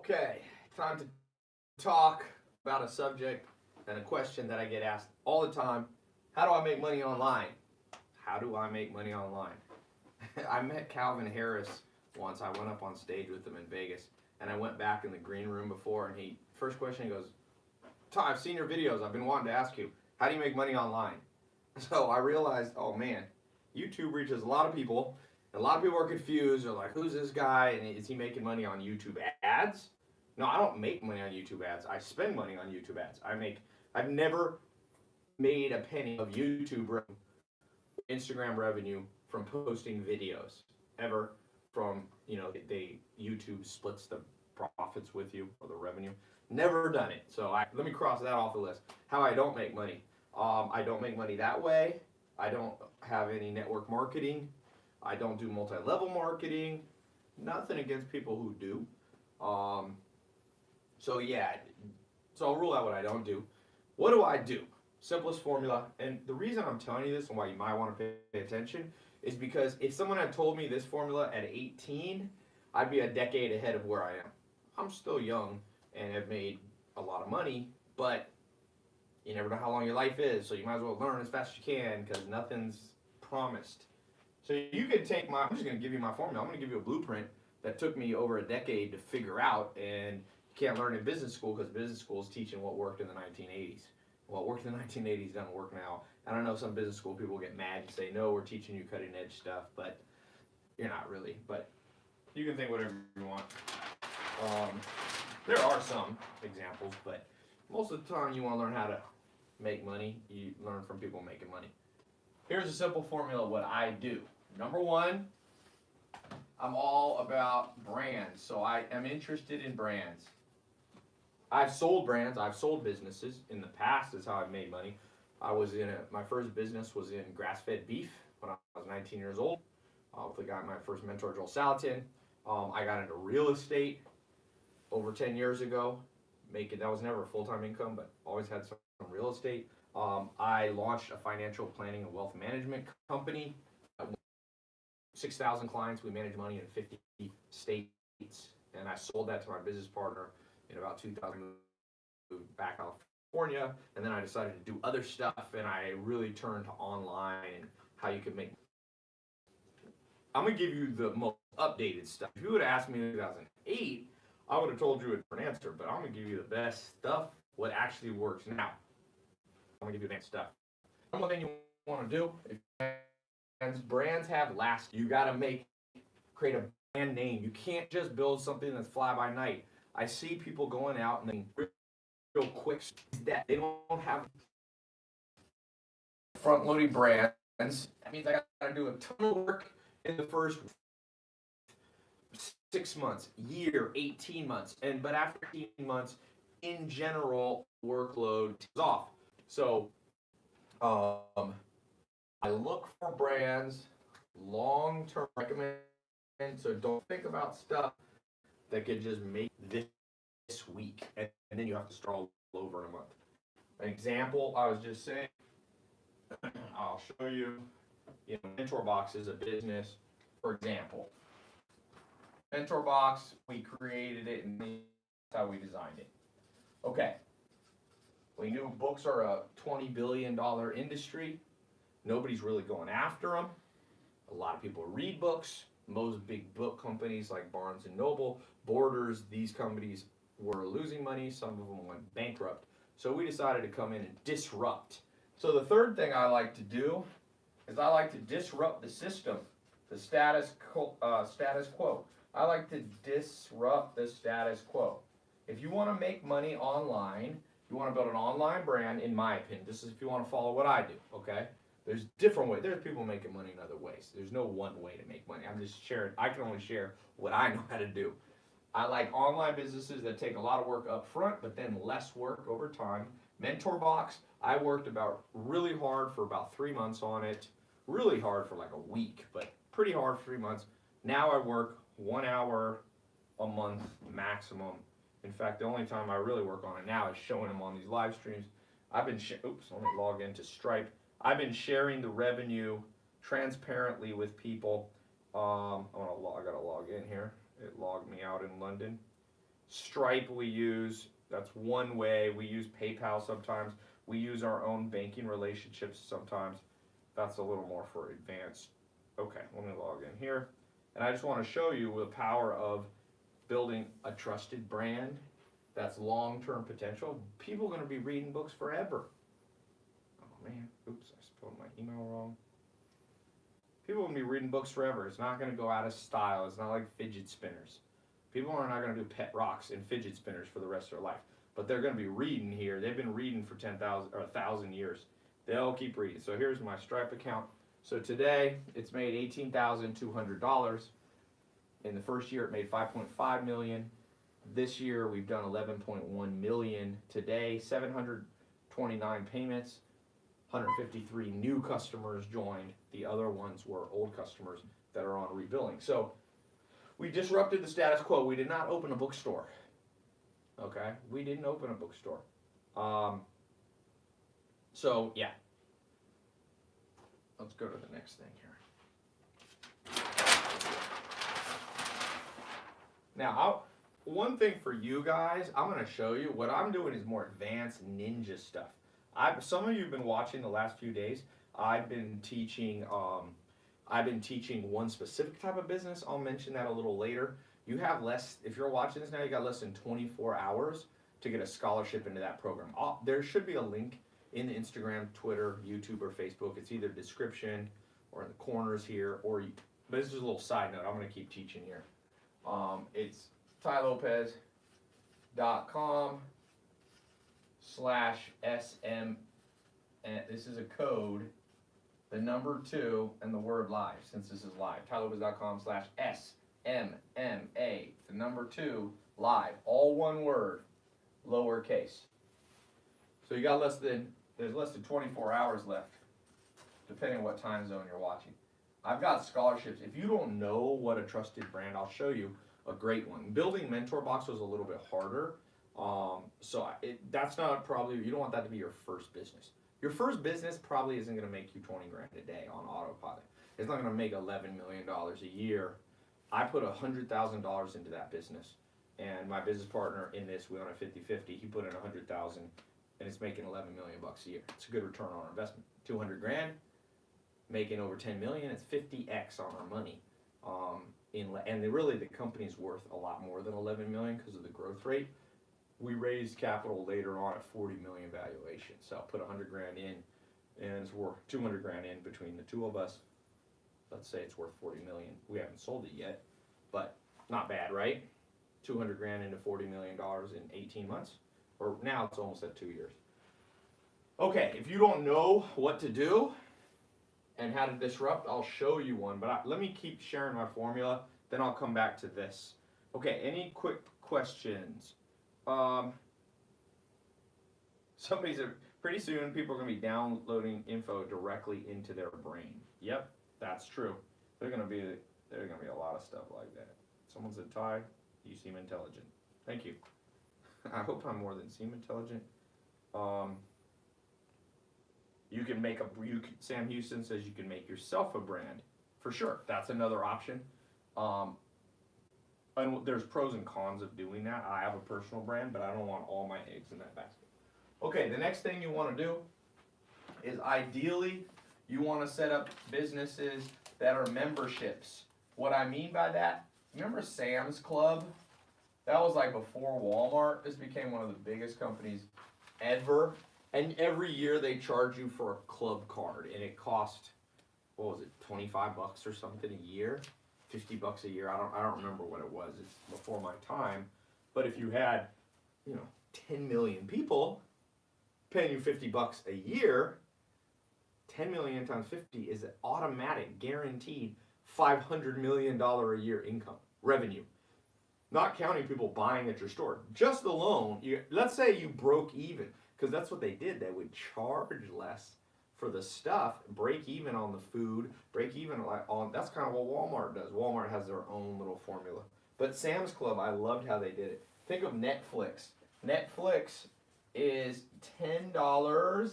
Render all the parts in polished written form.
Okay, time to talk about a subject and a question that I get asked all the time. How do I make money online? How do I make money online? I met Calvin Harris once. I went up on stage with him in Vegas, and I went back in the green room before, and first question he goes, "Tai, I've seen your videos. I've been wanting to ask you, how do you make money online?" So I realized, oh man, YouTube reaches a lot of people. A lot of people are confused. They're like, who's this guy? And is he making money on YouTube ads? No, I don't make money on YouTube ads. I spend money on YouTube ads. I've never made a penny of YouTube Instagram revenue from posting videos ever. From YouTube splits the profits with you or the revenue. Never done it. So let me cross that off the list. How I don't make money. I don't make money that way. I don't have any network marketing. I don't do multi-level marketing. Nothing against people who do. So I'll rule out what I don't do. What do I do? Simplest formula. And the reason I'm telling you this and why you might want to pay attention is because if someone had told me this formula at 18, I'd be a decade ahead of where I am. I'm still young and have made a lot of money, but you never know how long your life is, so you might as well learn as fast as you can because nothing's promised. So you could take I'm just going to give you my formula. I'm going to give you a blueprint that took me over a decade to figure out, and you can't learn in business school because business school is teaching what worked in the 1980s. What worked in the 1980s doesn't work now. I don't know, some business school people get mad and say, no, we're teaching you cutting edge stuff, but you're not really. But you can think whatever you want. There are some examples, but most of the time you want to learn how to make money. You learn from people making money. Here's a simple formula of what I do. Number one, I'm all about brands. So I am interested in brands. I've sold brands. I've sold businesses. In the past is how I've made money. My first business was in grass-fed beef when I was 19 years old. With a guy, my first mentor, Joel Salatin. I got into real estate over 10 years ago. That was never a full-time income, but always had some real estate. I launched a financial planning and wealth management company. 6,000 clients. We manage money in 50 states, and I sold that to my business partner in about 2000. Moved back to California, and then I decided to do other stuff, and I really turned to online and how you could make. I'm gonna give you the most updated stuff. If you would have asked me in 2008, I would have told you a different answer, but I'm gonna give you the best stuff, what actually works now. I'm gonna give you advanced stuff. One thing you want to do, if brands have last, you gotta create a brand name. You can't just build something that's fly by night. I see people going out and then real quick that they don't have front-loading brands. That means I gotta do a ton of work in the first 6 months, year, 18 months, but after 18 months, in general, workload is off. So I look for brands, long-term recommend, so don't think about stuff that could just make this week, and then you have to start all over in a month. An example, I was just saying, I'll show you, Mentor Box is a business, for example. Mentor Box, we created it, and that's how we designed it. Okay. We knew books are a $20 billion industry. Nobody's really going after them. A lot of people read books. Most big book companies like Barnes & Noble, Borders, these companies were losing money. Some of them went bankrupt. So we decided to come in and disrupt. So the third thing I like to do is I like to disrupt the system, the status quo. I like to disrupt the status quo. If you want to make money online, you want to build an online brand, in my opinion. This is if you want to follow what I do, okay? There's different ways. There's people making money in other ways. There's no one way to make money. I'm just sharing. I can only share what I know how to do. I like online businesses that take a lot of work up front, but then less work over time. Mentor Box, I worked really hard for about 3 months on it. Really hard for like a week, but pretty hard for 3 months. Now I work 1 hour a month maximum. In fact, the only time I really work on it now is showing them on these live streams. Let me log into Stripe. I've been sharing the revenue transparently with people. I gotta log in here. It logged me out in London. Stripe we use. That's one way. We use PayPal sometimes. We use our own banking relationships sometimes. That's a little more for advanced. Okay, let me log in here. And I just want to show you the power of building a trusted brand that's long-term potential. People are going to be reading books forever. Oh man, oops, I spelled my email wrong. People are going to be reading books forever. It's not going to go out of style. It's not like fidget spinners. People are not going to do pet rocks and fidget spinners for the rest of their life. But they're going to be reading here. They've been reading for 10,000 or 1,000 years. They'll keep reading. So here's my Stripe account. So today it's made $18,200. In the first year it made $5.5 million. This year we've done $11.1 million. Today 729 payments. 153 new customers joined. The other ones were old customers that are on rebilling. So we disrupted the status quo. We did not open a bookstore. Okay, we didn't open a bookstore. So yeah, let's go to the next thing here. Now, one thing for you guys, I'm going to show you. What I'm doing is more advanced ninja stuff. Some of you have been watching the last few days. I've been teaching one specific type of business. I'll mention that a little later. You have less, if you're watching this now, you got less than 24 hours to get a scholarship into that program. There should be a link in the Instagram, Twitter, YouTube, or Facebook. It's either description or in the corners here, but this is a little side note. I'm going to keep teaching here. It's tailopez.com/SM, and this is a code, the number 2, and the word live, since this is live. tailopez.com/SMMA, the number 2, live, all one word, lowercase. So you got there's less than 24 hours left, depending on what time zone you're watching. I've got scholarships. If you don't know what a trusted brand, I'll show you a great one. Building Mentor Box was a little bit harder. That's not probably, you don't want that to be your first business. Your first business probably isn't going to make you 20 grand a day on autopilot. It's not going to make $11 million a year. I put $100,000 into that business, and my business partner in this, we own a 50-50. He put in $100,000, and it's making $11 million bucks a year. It's a good return on our investment. 200 grand, making over 10 million. It's 50x on our money. And really the company's worth a lot more than 11 million because of the growth rate. We raised capital later on at 40 million valuation. So I put 100 grand in, and it's worth 200 grand in between the two of us. Let's say it's worth 40 million. We haven't sold it yet, but not bad, right? 200 grand into $40 million in 18 months, or now it's almost at 2 years. Okay, if you don't know what to do and how to disrupt, I'll show you one, but let me keep sharing my formula, then I'll come back to this. Okay, any quick questions? Somebody said, pretty soon people are going to be downloading info directly into their brain. Yep, that's true. There's going to be a lot of stuff like that. Someone said, Tai, you seem intelligent. Thank you. I hope I'm more than seem intelligent. You can make Sam Houston says you can make yourself a brand. For sure, that's another option. And there's pros and cons of doing that. I have a personal brand, but I don't want all my eggs in that basket. Okay, the next thing you want to do is ideally you want to set up businesses that are memberships. What I mean by that, remember Sam's Club? That was like before Walmart. This became one of the biggest companies ever. And every year they charge you for a club card, and it cost, what was it, 25 bucks or something a year? 50 bucks a year. I don't remember what it was. It's before my time. But if you had, 10 million people paying you 50 bucks a year, 10 million times 50 is an automatic, guaranteed $500 million a year income, revenue. Not counting people buying at your store. Just the loan, let's say you broke even, because that's what they did. They would charge less for the stuff, break even on the food, break even on, that's kind of what Walmart does. Walmart has their own little formula. But Sam's Club, I loved how they did it. Think of Netflix. Netflix is $10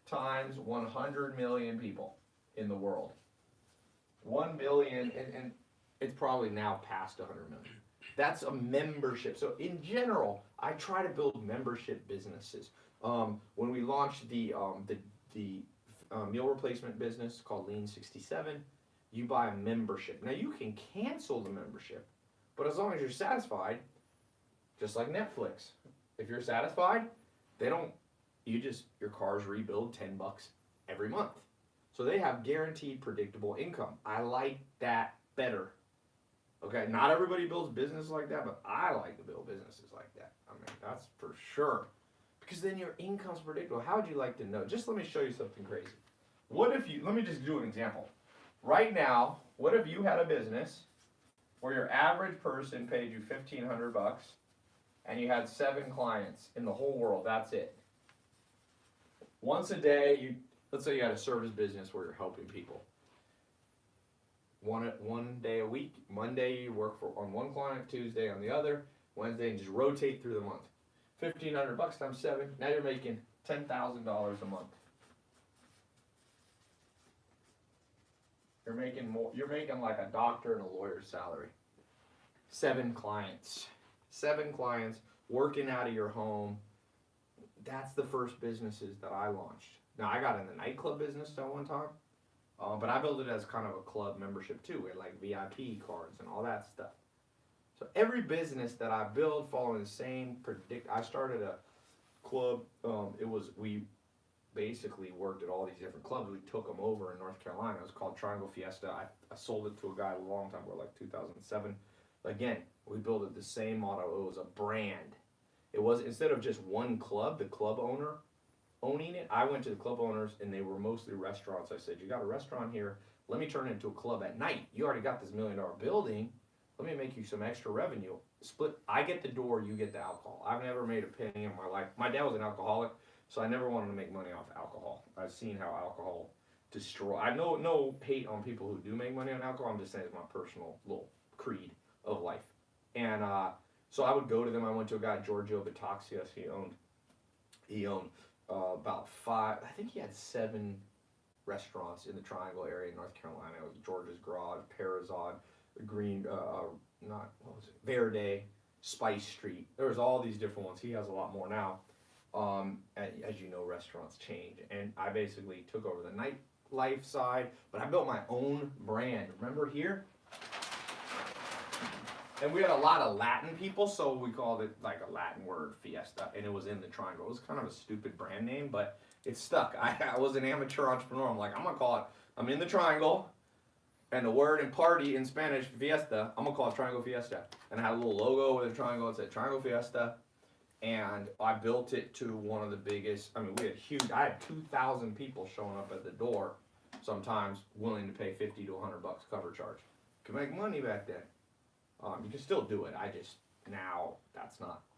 times 100 million people in the world. 1 billion, and it's probably now past 100 million. That's a membership. So in general, I try to build membership businesses. When we launched the meal replacement business called Lean 67, you buy a membership. Now you can cancel the membership, but as long as you're satisfied, just like Netflix, if you're satisfied, they don't. Your cars rebuild $10 every month. So they have guaranteed predictable income. I like that better. Okay, not everybody builds business like that, but I like to build businesses like that. I mean, that's for sure. Because then your income's predictable. How would you like to know? Just let me show you something crazy. Let me just do an example. Right now, what if you had a business where your average person paid you $1,500 and you had 7 clients in the whole world, that's it. Once a day, let's say you had a service business where you're helping people. One day a week. Monday you work on one client, Tuesday on the other, Wednesday, and just rotate through the month. $1,500 times 7. Now you're making $10,000 a month. You're making more. You're making like a doctor and a lawyer's salary. 7 clients. 7 clients working out of your home. That's the first businesses that I launched. Now I got in the nightclub business at one time. But I built it as kind of a club membership too, with like VIP cards and all that stuff. So every business that I build following the same I started a club. We basically worked at all these different clubs. We took them over in North Carolina. It was called Triangle Fiesta. I sold it to a guy a long time ago, like 2007. Again, we built it the same motto. It was a brand. It was, instead of just one club, the club owner owning it, I went to the club owners and they were mostly restaurants. I said, you got a restaurant here, let me turn it into a club at night. You already got this $1 million building, let me make you some extra revenue. Split, I get the door, you get the alcohol. I've never made a penny in my life. My dad was an alcoholic, so I never wanted to make money off alcohol. I've seen how alcohol destroy. I know no hate on people who do make money on alcohol. I'm just saying it's my personal little creed of life. And so I would go to them. I went to a guy, Giorgio Bataxias. He owned about 5, I think he had 7 restaurants in the Triangle area in North Carolina. It was George's Garage, Parazod, Verde, Spice Street. There was all these different ones. He has a lot more now. As you know, restaurants change. And I basically took over the nightlife side, but I built my own brand. Remember here? And we had a lot of Latin people, so we called it like a Latin word, Fiesta, and it was in the Triangle. It was kind of a stupid brand name, but it stuck. I was an amateur entrepreneur. I'm like, I'm going to call it, I'm in the Triangle, and the word in party in Spanish, Fiesta, I'm going to call it Triangle Fiesta. And I had a little logo with a triangle. It said Triangle Fiesta, and I built it to one of the biggest, I had 2,000 people showing up at the door, sometimes willing to pay $50 to $100 cover charge. Could make money back then. You can still do it. I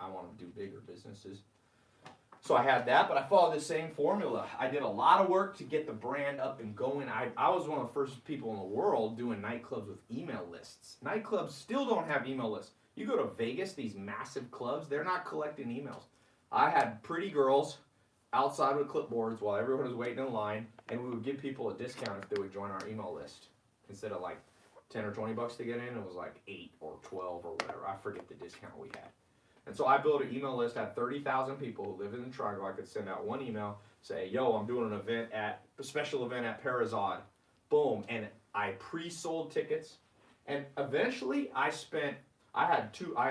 want to do bigger businesses. So I had that, but I followed the same formula. I did a lot of work to get the brand up and going. I was one of the first people in the world doing nightclubs with email lists. Nightclubs still don't have email lists. You go to Vegas, these massive clubs, they're not collecting emails. I had pretty girls outside with clipboards while everyone was waiting in line, and we would give people a discount if they would join our email list. Instead of like 10 or 20 bucks to get in, it was like 8 or 12 or whatever. I forget the discount we had. And so I built an email list, had 30,000 people who live in the Triangle. I could send out one email, say, yo, I'm doing a special event at Parazod. Boom. And I pre-sold tickets. And eventually I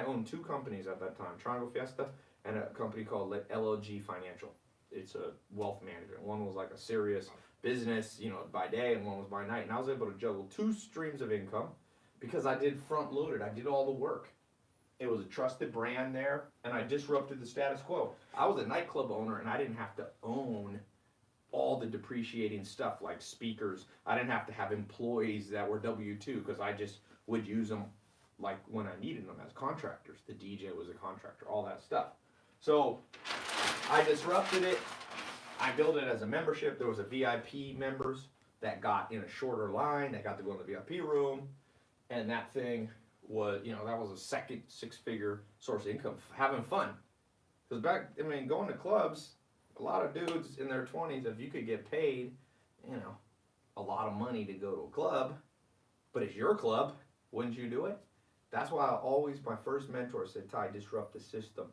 owned 2 companies at that time, Triangle Fiesta and a company called LLG Financial. It's a wealth management. One was like a serious business, by day, and one was by night. And I was able to juggle 2 streams of income because I did front loaded. I did all the work. It was a trusted brand there, and I disrupted the status quo. I was a nightclub owner, and I didn't have to own all the depreciating stuff like speakers. I didn't have to have employees that were W-2 because I just would use them like when I needed them as contractors. The DJ was a contractor, all that stuff. So I disrupted it. I built it as a membership. There was a VIP members that got in a shorter line, that got to go in the VIP room, and that thing was, that was a second 6-figure source of income, having fun. Because going to clubs, a lot of dudes in their 20s, if you could get paid, a lot of money to go to a club, but it's your club, wouldn't you do it? That's why my first mentor said, Tai, disrupt the system.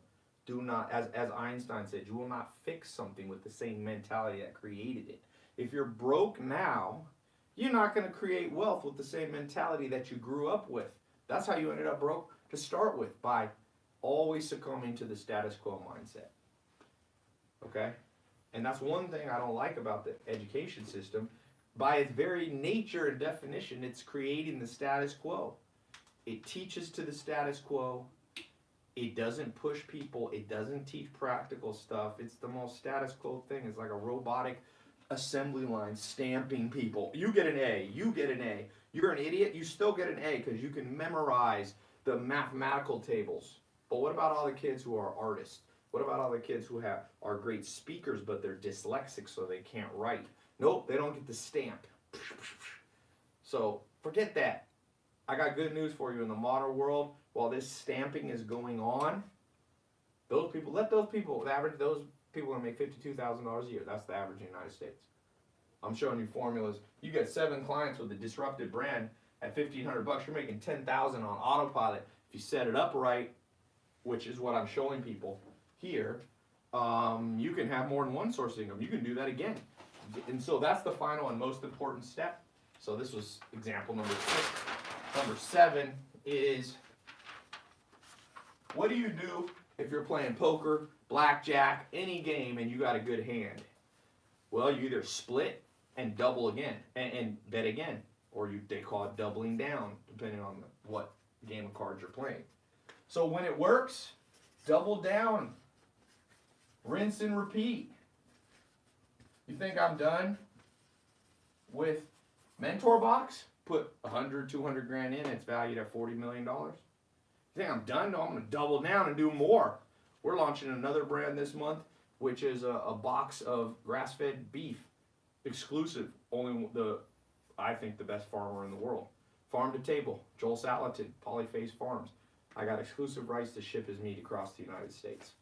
Do not, as Einstein said, you will not fix something with the same mentality that created it. If you're broke now, you're not going to create wealth with the same mentality that you grew up with. That's how you ended up broke to start with, by always succumbing to the status quo mindset. Okay? And that's one thing I don't like about the education system. By its very nature and definition, it's creating the status quo. It teaches to the status quo. It doesn't push people. It doesn't teach practical stuff. It's the most status quo thing. It's like a robotic assembly line stamping people. You get an A. You get an A. You're an idiot. You still get an A because you can memorize the mathematical tables. But what about all the kids who are artists? What about all the kids who are great speakers, but they're dyslexic, so they can't write? Nope, they don't get the stamp. So forget that. I got good news for you. In the modern world, while this stamping is going on, those people will make $52,000 a year. That's the average in the United States. I'm showing you formulas. You get 7 clients with a disrupted brand at $1,500. You're making $10,000 on autopilot if you set it up right, which is what I'm showing people here. You can have more than one source of income. You can do that again. And so that's the final and most important step. So this was example number 6. Number 7 is, what do you do if you're playing poker, blackjack, any game, and you got a good hand? Well, you either split and double again, and bet again, or they call it doubling down, depending on what game of cards you're playing. So when it works, double down, rinse and repeat. You think I'm done with Mentor Box? Put 100, 200 grand in, it's valued at $40 million. You think I'm done? No, I'm going to double down and do more. We're launching another brand this month, which is a box of grass-fed beef, exclusive. I think the best farmer in the world. Farm to table, Joel Salatin, Polyface Farms. I got exclusive rights to ship his meat across the United States.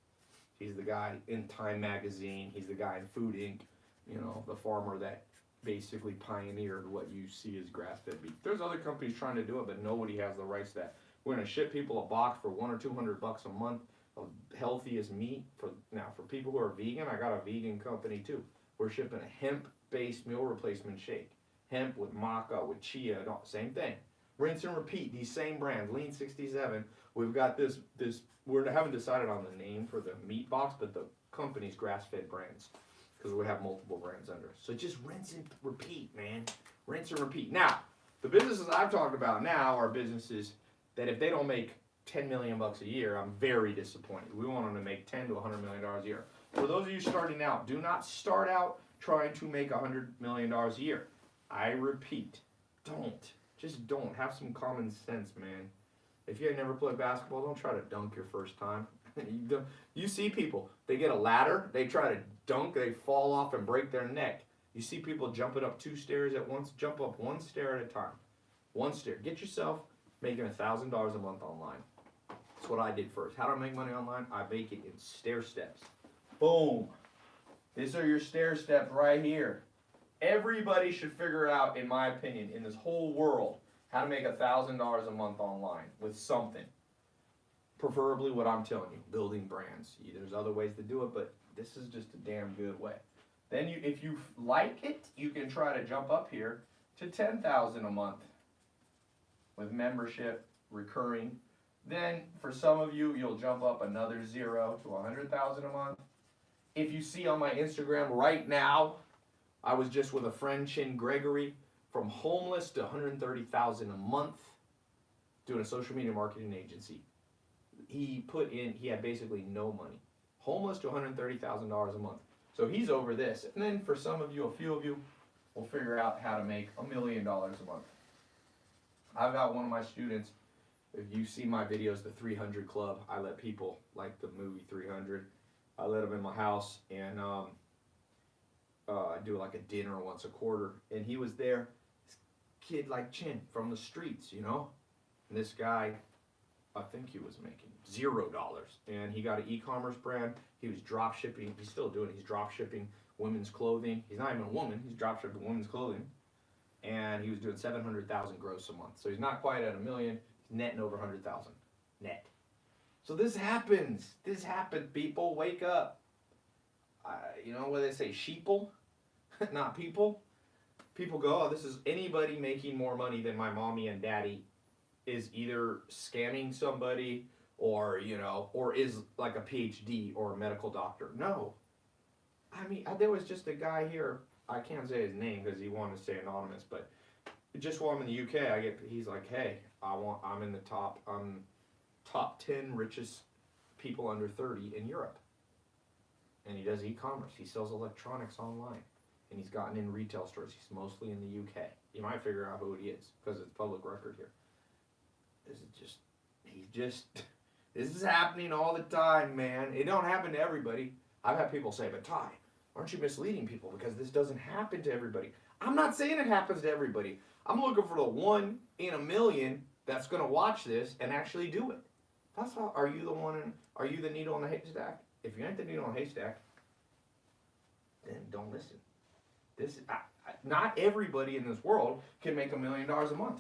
He's the guy in Time Magazine. He's the guy in Food Inc. You know, the farmer that basically pioneered what you see as grass-fed beef. There's other companies trying to do it, but nobody has the rights to that. We're going to ship people a box for $100 or $200 a month of healthiest meat. For people who are vegan, I got a vegan company too. We're shipping a hemp-based meal replacement shake. Hemp with maca, with chia, same thing. Rinse and repeat, these same brands. Lean 67, we've got this, we haven't decided on the name for the meat box, but the company's grass-fed brands, because we have multiple brands under. So just rinse and repeat, man. Rinse and repeat. Now, the businesses I've talked about now are businesses that if they don't make $10 million a year, I'm very disappointed. We want them to make $10 to $100 million a year. For those of you starting out, do not start out trying to make $100 million a year. I repeat, don't. Just don't. Have some common sense, man. If you had never played basketball, don't try to dunk your first time. You see people, they get a ladder, they try to dunk, they fall off and break their neck. You see people jumping up 2 stairs at once, jump up 1 stair at a time. 1 stair. Get yourself making $1,000 a month online. That's what I did first. How do I make money online? I make it in stair steps. Boom. These are your stair steps right here. Everybody should figure out, in my opinion, in this whole world, how to make $1,000 a month online with something. Preferably what I'm telling you, building brands. There's other ways to do it, but this is just a damn good way. Then if you like it, you can try to jump up here to $10,000 a month with membership, recurring. Then for some of you, you'll jump up another 0 to $100,000 a month. If you see on my Instagram right now, I was just with a friend, Chin Gregory, from homeless to $130,000 a month, doing a social media marketing agency. He had basically no money. Homeless to $130,000 a month. So he's over this. And then for some of you, a few of you, will figure out how to make $1 million a month. I've got one of my students, if you see my videos, the 300 Club, I let people, like the movie 300, I let them in my house, and I do like a dinner once a quarter, and he was there, this kid like Chin from the streets, you know, and this guy, I think he was making $0, and he got an e-commerce brand. He was drop shipping. He's still doing it. He's drop shipping women's clothing. He's not even a woman. He's drop shipping women's clothing, and he was doing $700,000 gross a month. So he's not quite at $1 million. netting over 100,000 net. So this happens. This happened, people. Wake up. You know what they say, sheeple, not people. People go, oh, this is anybody making more money than my mommy and daddy is either scamming somebody or, you know, or is like a PhD or a medical doctor. No. I mean, there was just a guy here, I can't say his name because he wanted to stay anonymous, but just while I'm in the UK, he's like, hey, I'm in the top 10 richest people under 30 in Europe. And he does e-commerce. He sells electronics online. And he's gotten in retail stores. He's mostly in the UK. You might figure out who he is because it's public record here. This is happening all the time, man. It don't happen to everybody. I've had people say, but Tai, aren't you misleading people because this doesn't happen to everybody? I'm not saying it happens to everybody. I'm looking for the 1 in a million that's going to watch this and actually do it. That's how. Are you the needle in the haystack? If you ain't the needle in the haystack, then don't listen. Not everybody in this world can make $1 million a month.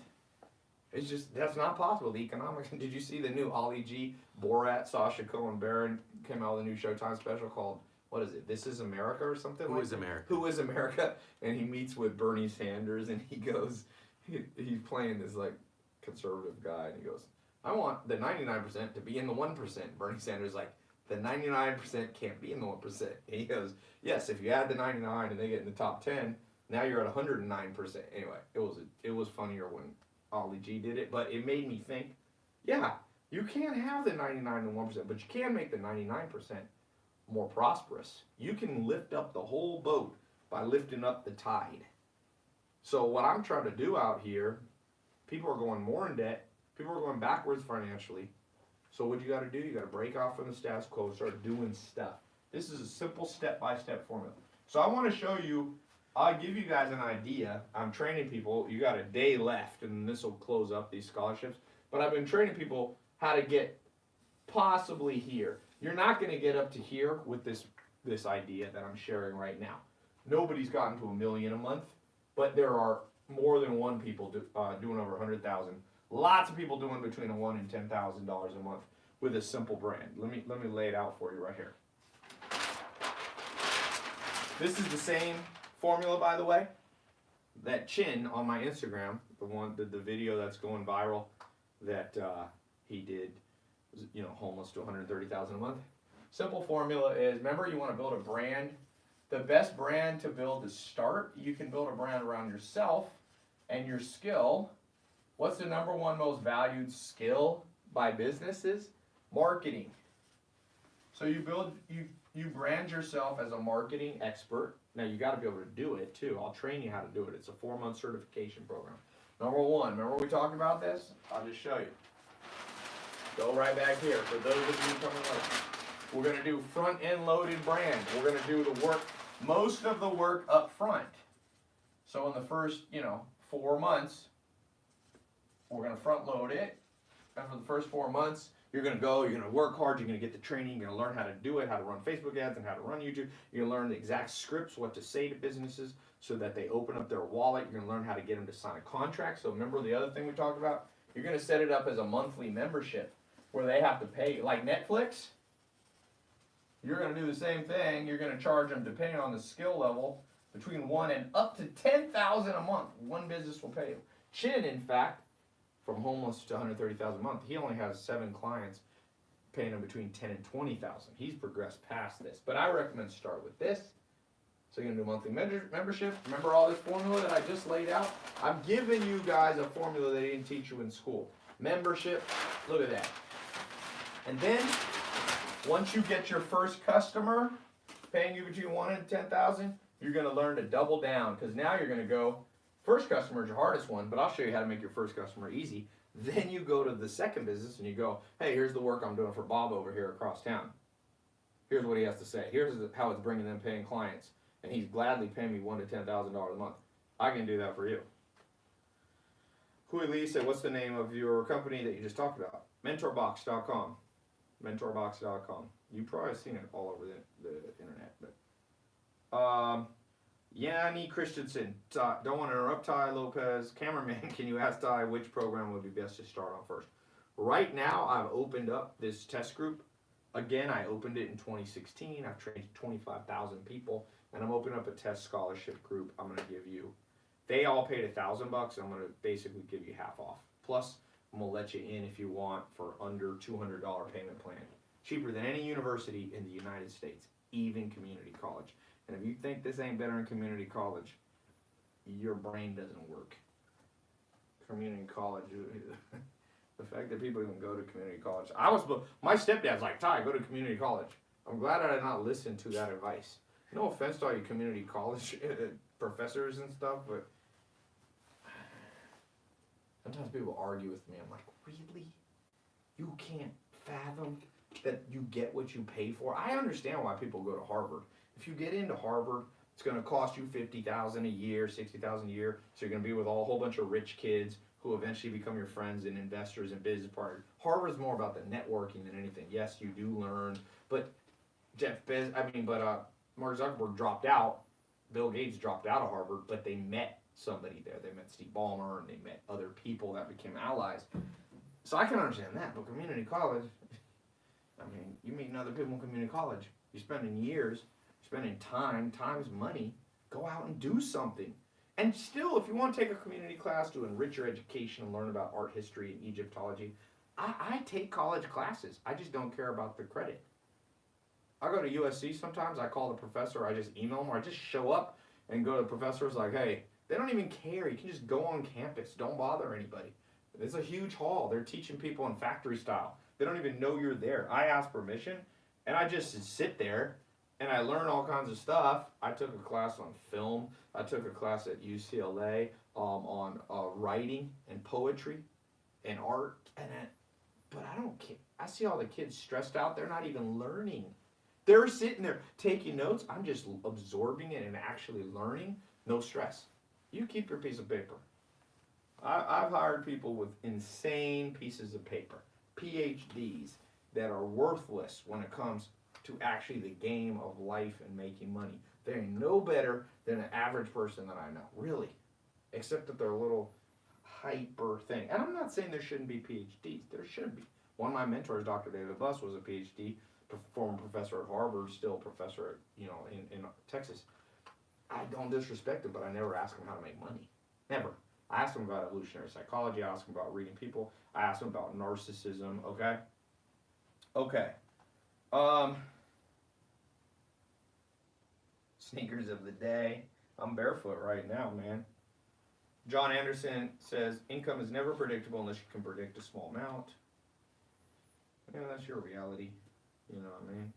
It's just, that's not possible. The economics. Did you see the new Ali G, Borat, Sacha Cohen Baron came out with a new Showtime special called, what is it, This Is America or something? Who is America? Who is America? And he meets with Bernie Sanders and he goes, he's playing this like conservative guy and he goes, I want the 99% to be in the 1%. Bernie Sanders is like, the 99% can't be in the 1%. And he goes, yes, if you add the 99 and they get in the top 10, now you're at 109%. Anyway, it was funnier when Ali G did it, but it made me think, yeah, you can't have the 99 and 1%, but you can make the 99% more prosperous. You can lift up the whole boat by lifting up the tide. So what I'm trying to do out here, people are going more in debt, people are going backwards financially. So what you got to do, you got to break off from the status quo, start doing stuff. This is a simple step-by-step formula. So I want to show you, I'll give you guys an idea. I'm training people. You got a day left, and this will close up these scholarships. But I've been training people how to get possibly here. You're not going to get up to here with this idea that I'm sharing right now. Nobody's gotten to $1 million a month, but there are more than one people doing over 100,000. Lots of people doing between $1,000 and $10,000 a month with a simple brand. Let me lay it out for you right here. This is the same formula, by the way, that Chin on my Instagram, the video that's going viral, that he did, you know, homeless to 130,000 a month. Simple formula is, remember, you want to build a brand. The best brand to build to start, you can build a brand around yourself and your skill. What's the number one most valued skill by businesses? Marketing. So you brand yourself as a marketing expert. Now you got to be able to do it too. I'll train you how to do it. It's a 4-month certification program. Number one, remember we talked about this? I'll just show you. Go right back here. For those of you coming late, we're going to do front end loaded brand. We're going to do the work, most of the work up front. So in the first, 4 months, we're going to front load it. And for the first 4 months, you're going to work hard, you're going to get the training, you're going to learn how to do it, how to run Facebook ads and how to run YouTube. You're going to learn the exact scripts, what to say to businesses so that they open up their wallet. You're going to learn how to get them to sign a contract. So remember the other thing we talked about? You're going to set it up as a monthly membership where they have to pay, like Netflix. You're going to do the same thing. You're going to charge them, depending on the skill level, between $1,000 and up to $10,000 a month. One business will pay you. Chin, in fact, from homeless to 130,000 a month, he only has 7 clients paying him between 10 and 20,000. He's progressed past this, but I recommend start with this. So you're gonna do a monthly membership. Remember all this formula that I just laid out? I'm giving you guys a formula they didn't teach you in school. Membership, look at that. And then once you get your first customer paying you between 1 and 10,000, you're gonna learn to double down, because now you're gonna go. First customer is your hardest one, but I'll show you how to make your first customer easy. Then you go to the second business and you go, hey, here's the work I'm doing for Bob over here across town. Here's what he has to say. Here's how it's bringing them paying clients. And he's gladly paying me $1,000 to $10,000 a month. I can do that for you. Hui Lee said, what's the name of your company that you just talked about? Mentorbox.com. Mentorbox.com. You've probably seen it all over the internet. But Yanni Christensen, don't want to interrupt Tai Lopez. Cameraman, can you ask Tai which program would be best to start on first? Right now, I've opened up this test group. Again, I opened it in 2016. I've trained 25,000 people, and I'm opening up a test scholarship group. I'm going to give you, they all paid $1,000. I'm going to basically give you half off. Plus, I'm going to let you in if you want for under $200 payment plan. Cheaper than any university in the United States, even community college. And if you think this ain't better than community college, your brain doesn't work. Community college, the fact that people even go to community college. My stepdad's like, Tai, go to community college. I'm glad I did not listen to that advice. No offense to all you community college professors and stuff, but sometimes people argue with me. I'm like, really? You can't fathom that you get what you pay for? I understand why people go to Harvard. If you get into Harvard, it's going to cost you $50,000 a year, $60,000 a year. So you're going to be with a whole bunch of rich kids who eventually become your friends and investors and business partners. Harvard's more about the networking than anything. Yes, you do learn, but Mark Zuckerberg dropped out. Bill Gates dropped out of Harvard, but they met somebody there. They met Steve Ballmer and they met other people that became allies. So I can understand that, but community college, you meet other people in community college. You're spending years, spending time, time's money. Go out and do something. And still, if you want to take a community class to enrich your education and learn about art history and Egyptology, I take college classes. I just don't care about the credit. I go to USC sometimes. I call the professor. I just email them, or I just show up and go to the professors like, hey, they don't even care. You can just go on campus. Don't bother anybody. It's a huge hall. They're teaching people in factory style. They don't even know you're there. I ask permission, and I just sit there, and I learn all kinds of stuff. I took a class on film. I took a class at UCLA on writing and poetry and art. But I don't care. I see all the kids stressed out. They're not even learning. They're sitting there taking notes. I'm just absorbing it and actually learning. No stress. You keep your piece of paper. I've hired people with insane pieces of paper, PhDs, that are worthless when it comes to actually the game of life and making money. They're no better than an average person that I know, really, except that they're a little hyper thing. And I'm not saying there shouldn't be PhDs. There should be. One of my mentors, Dr. David Buss, was a PhD, former professor at Harvard, still professor at, in Texas. I don't disrespect him, but I never ask him how to make money. Never. I asked him about evolutionary psychology. I asked him about reading people. I asked him about narcissism. Okay. Sneakers of the day. I'm barefoot right now, man. John Anderson says, income is never predictable unless you can predict a small amount. Yeah, that's your reality. You know what I mean?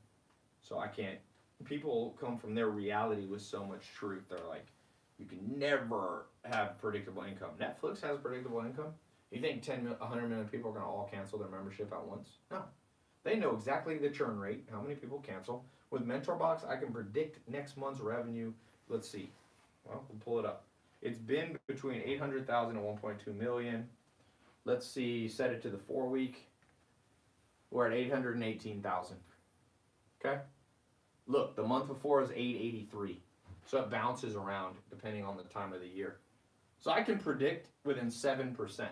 So I can't. People come from their reality with so much truth. They're like, you can never have predictable income. Netflix has predictable income. You think 100 million people are going to all cancel their membership at once? No. They know exactly the churn rate, how many people cancel. With MentorBox, I can predict next month's revenue. Let's see. Well, we'll pull it up. It's been between 800,000 and 1.2 million. Let's see, set it to the 4-week. We're at 818,000. Okay? Look, the month before is 883. So it bounces around depending on the time of the year. So I can predict within 7%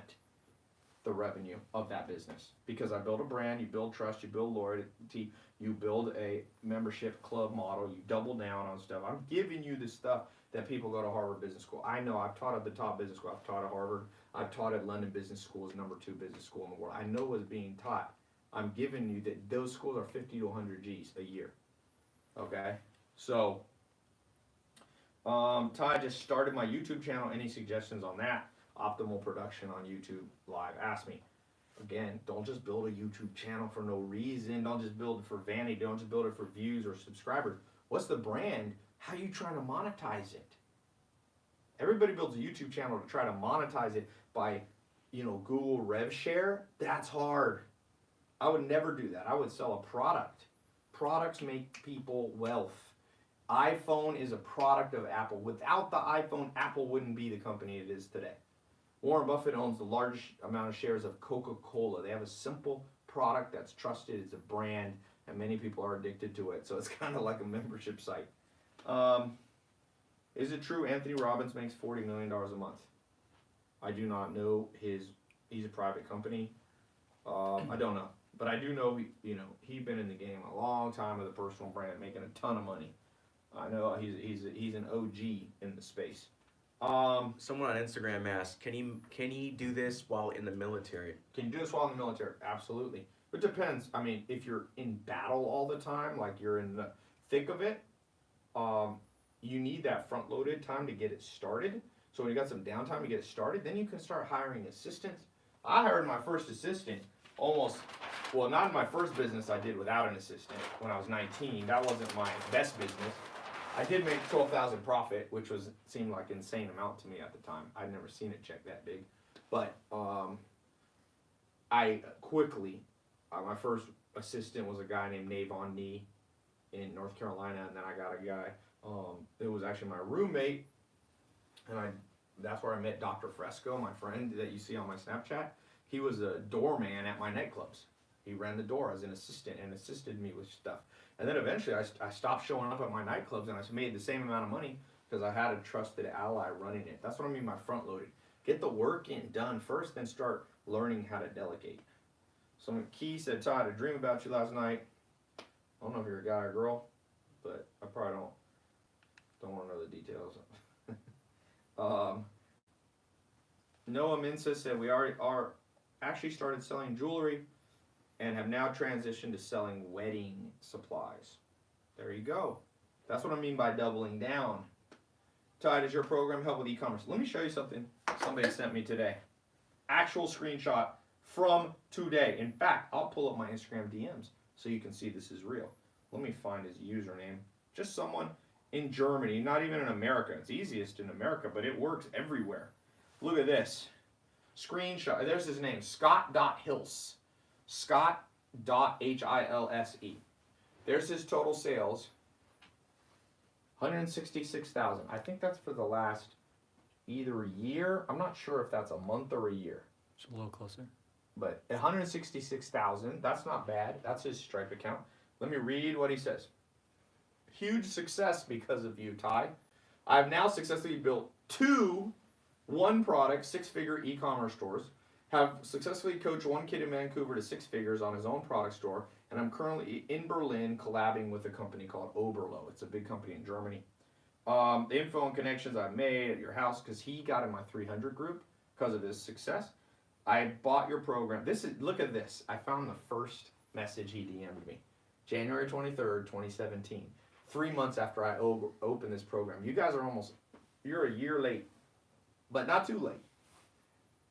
the revenue of that business because I build a brand, you build trust, you build loyalty, you build a membership club model, you double down on stuff. I'm giving you the stuff that people go to Harvard Business School. I know I've taught at the top business school. I've taught at Harvard. I've taught at London Business School, is #2 business school in the world. I know what's being taught. I'm giving you that those schools are 50 to 100 G's a year. Okay? So, Ty just started my YouTube channel. Any suggestions on that? Optimal production on YouTube Live. Ask me. Again, don't just build a YouTube channel for no reason. Don't just build it for vanity. Don't just build it for views or subscribers. What's the brand? How are you trying to monetize it? Everybody builds a YouTube channel to try to monetize it by, Google Rev Share. That's hard. I would never do that. I would sell a product. Products make people wealth. iPhone is a product of Apple. Without the iPhone, Apple wouldn't be the company it is today. Warren Buffett owns the largest amount of shares of Coca-Cola. They have a simple product that's trusted. It's a brand, and many people are addicted to it. So it's kind of like a membership site. Is it true Anthony Robbins makes $40 million a month? I do not know he's a private company. I don't know, but I do know he's been in the game a long time with a personal brand, making a ton of money. I know he's an OG in the space. Someone on Instagram asked, can he do this while in the military? Can you do this while in the military? Absolutely. It depends. I mean, if you're in battle all the time, like you're in the thick of it, you need that front loaded time to get it started. So when you got some downtime to get it started, then you can start hiring assistants. I hired my first assistant not in my first business I did without an assistant when I was 19. That wasn't my best business. I did make 12,000 profit, which seemed like an insane amount to me at the time. I'd never seen a check that big. But I quickly, my first assistant was a guy named Navon Nee in North Carolina, and then I got a guy, it was actually my roommate, and that's where I met Dr. Fresco, my friend that you see on my Snapchat. He was a doorman at my nightclubs. He ran the door as an assistant and assisted me with stuff. And then eventually I stopped showing up at my nightclubs, and I made the same amount of money because I had a trusted ally running it. That's what I mean by front loaded. Get the work done first, then start learning how to delegate. Someone Key said, Todd, I dreamed about you last night. I don't know if you're a guy or girl, but I probably don't want to know the details. Noah Minsa said we are actually started selling jewelry and have now transitioned to selling wedding supplies. There you go. That's what I mean by doubling down. Ty, does your program help with e-commerce? Let me show you something somebody sent me today. Actual screenshot from today. In fact, I'll pull up my Instagram DMs so you can see this is real. Let me find his username. Just someone in Germany, not even in America. It's easiest in America, but it works everywhere. Look at this. Screenshot. There's his name, Scott.Hilse. Scott.Hilse. There's his total sales. 166,000. I think that's for the last either year. I'm not sure if that's a month or a year. It's a little closer. But 166,000, that's not bad. That's his Stripe account. Let me read what he says. Huge success because of you, Ty. I've now successfully built 2 one-product, 6-figure e-commerce stores, have successfully coached one kid in Vancouver to 6 figures on his own product store, and I'm currently in Berlin collabing with a company called Oberlo. It's a big company in Germany. The info and connections I've made at your house, because he got in my 300 group because of his success. I bought your program. Look at this. I found the first message he DM'd me. January 23rd, 2017. 3 months after I opened this program. You guys are you're a year late, but not too late.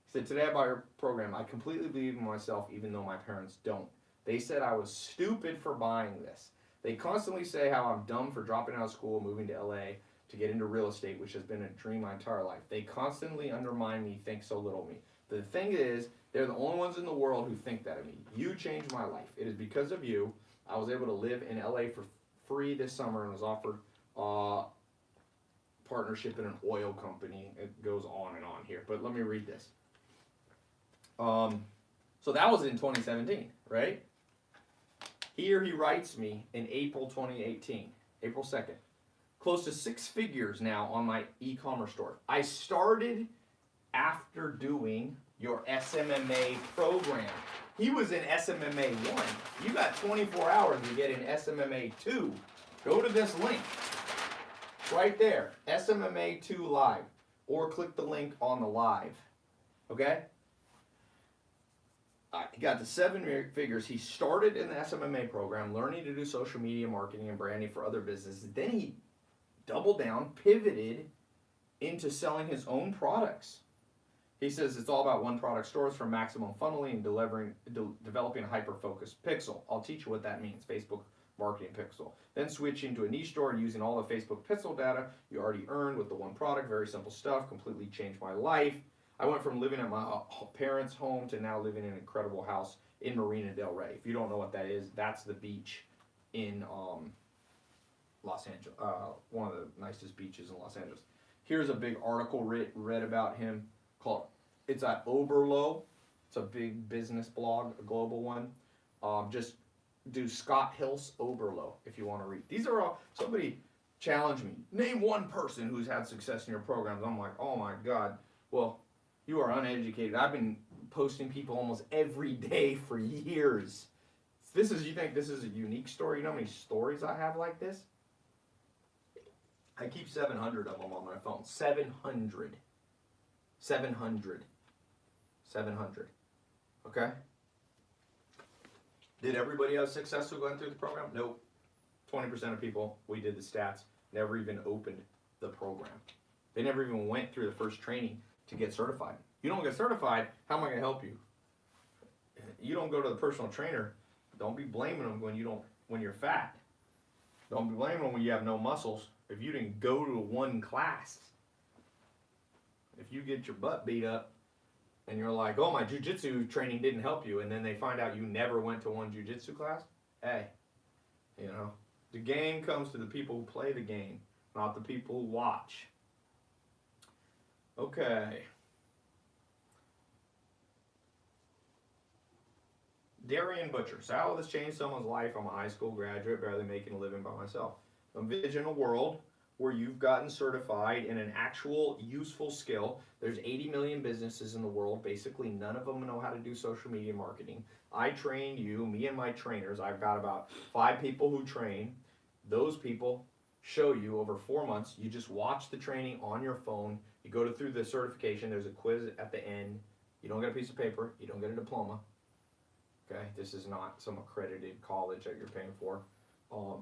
He said, today I bought your program. I completely believe in myself even though my parents don't. They said I was stupid for buying this. They constantly say how I'm dumb for dropping out of school, moving to LA to get into real estate, which has been a dream my entire life. They constantly undermine me, think so little of me. The thing is, they're the only ones in the world who think that of me. You changed my life. It is because of you. I was able to live in LA for free this summer and was offered partnership in an oil company. It goes on and on here, but let me read this. So that was in 2017, right? Here he writes me in April 2018, April 2nd. Close to 6 figures now on my e-commerce store. I started after doing your SMMA program. He was in SMMA 1. You got 24 hours to get in SMMA 2. Go to this link. Right there. SMMA 2 live. Or click the link on the live. Okay? He got to 7 figures. He started in the SMMA program, learning to do social media marketing and branding for other businesses. Then he doubled down, pivoted into selling his own products. He says it's all about one product stores for maximum funneling and developing a hyper-focused pixel. I'll teach you what that means, Facebook marketing pixel. Then switching to a niche store and using all the Facebook pixel data you already earned with the one product. Very simple stuff, completely changed my life. I went from living at my parents' home to now living in an incredible house in Marina Del Rey. If you don't know what that is, that's the beach in Los Angeles, one of the nicest beaches in Los Angeles. Here's a big article read about him called, it's at Oberlo. It's a big business blog, a global one. Just do Scott Hilse Oberlo if you want to read. These are all, somebody challenged me. Name one person who's had success in your programs. I'm like, oh my God. Well, you are uneducated. I've been posting people almost every day for years. You think this is a unique story? You know how many stories I have like this? I keep 700 of them on my phone. 700. 700. 700. Okay? Did everybody have success who went through the program? Nope. 20% of people, we did the stats, never even opened the program. They never even went through the first training to get certified. You don't get certified, how am I going to help you? You don't go to the personal trainer. Don't be blaming them when you're fat. Don't be blaming them when you have no muscles. If you didn't go to one class, if you get your butt beat up and you're like, oh, my jujitsu training didn't help you, and then they find out you never went to one jujitsu class, hey, you know, the game comes to the people who play the game, not the people who watch. Okay. Darian Butcher. So how will this change someone's life? I'm a high school graduate, barely making a living by myself. Envision a world where you've gotten certified in an actual useful skill. There's 80 million businesses in the world. Basically, none of them know how to do social media marketing. I train you, me and my trainers. I've got about 5 people who train. Those people show you over 4 months. You just watch the training on your phone. You go through the certification. There's a quiz at the end. You don't get a piece of paper. You don't get a diploma. Okay, this is not some accredited college that you're paying for.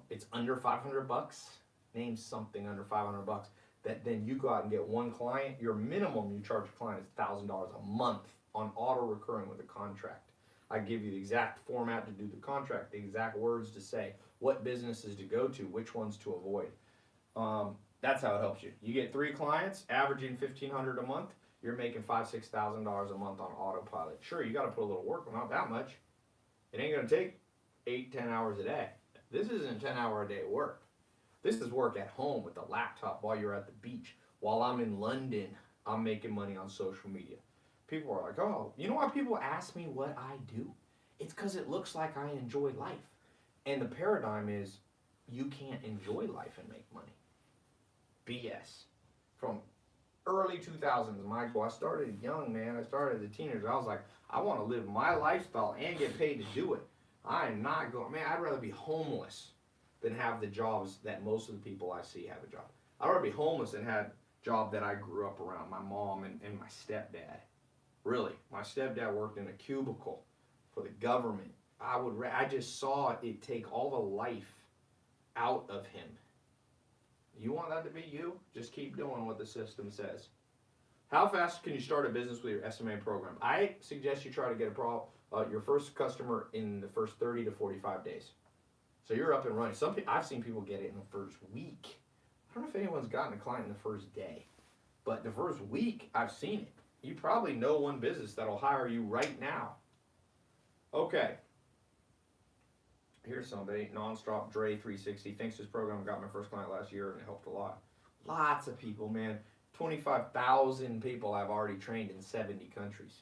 It's under $500. Name something under $500 that then you go out and get one client. Your minimum you charge a client is $1,000 a month on auto recurring with a contract. I give you the exact format to do the contract, the exact words to say, what businesses to go to, which ones to avoid. That's how it helps you. You get 3 clients, averaging $1,500 a month. You're making $5,000-$6,000 a month on autopilot. Sure, you got to put a little work, but not that much. It ain't going to take 8-10 hours a day. This isn't 10-hour-a-day work. This is work at home with the laptop while you're at the beach. While I'm in London, I'm making money on social media. People are like, oh, you know why people ask me what I do? It's because it looks like I enjoy life. And the paradigm is you can't enjoy life and make money. BS. From early 2000s, Michael, I started young, man. I started as a teenager. I was like, I want to live my lifestyle and get paid to do it. I am not going, man, I'd rather be homeless than have the jobs that most of the people I see have a job. I'd rather be homeless than have a job that I grew up around, my mom and my stepdad. Really, my stepdad worked in a cubicle for the government. I just saw it take all the life out of him. You want that to be you? Just keep doing what the system says. How fast can you start a business with your SMA program? I suggest you try to get your first customer in the first 30 to 45 days. So you're up and running. I've seen people get it in the first week. I don't know if anyone's gotten a client in the first day, but the first week I've seen it. You probably know one business that'll hire you right now. Okay. Here's somebody, Nonstop Dre 360, thinks this program got my first client last year and it helped a lot. Lots of people, man. 25,000 people I've already trained in 70 countries.